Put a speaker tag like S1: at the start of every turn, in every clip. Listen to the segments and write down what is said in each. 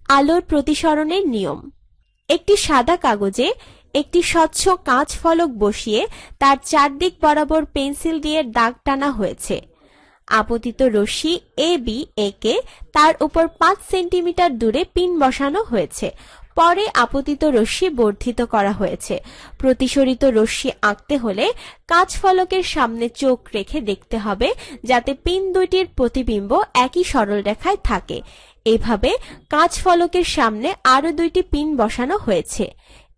S1: আলোর প্রতিসরণের নিয়ম। একটি সাদা কাগজে একটি স্বচ্ছ কাঁচ ফলক বসিয়ে তার চারদিক বরাবর পেন্সিল দিয়ে দাগ টানা হয়েছে। আপতিত রশ্মি এ বি একে তার উপর 5 সেন্টিমিটার দূরে পিন বসানো হয়েছে। পরে আপতিত রশ্মি বর্ধিত করা হয়েছে। প্রতিসরিত রশ্মি আঁকতে হলে কাঁচ ফলকের সামনে চোখ রেখে দেখতে হবে যাতে পিন দুইটির প্রতিবিম্ব একই সরলরেখায় থাকে। এভাবে কাঁচ ফলকের সামনে আরো 2টি পিন বসানো হয়েছে।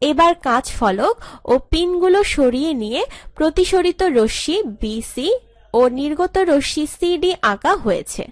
S1: এবার কাঁচ ফলক ও পিনগুলো সরিয়ে নিয়ে প্রতিসরিত রশ্মি বিসি ও নির্গত রশ্মি সিডি আঁকা হয়েছে।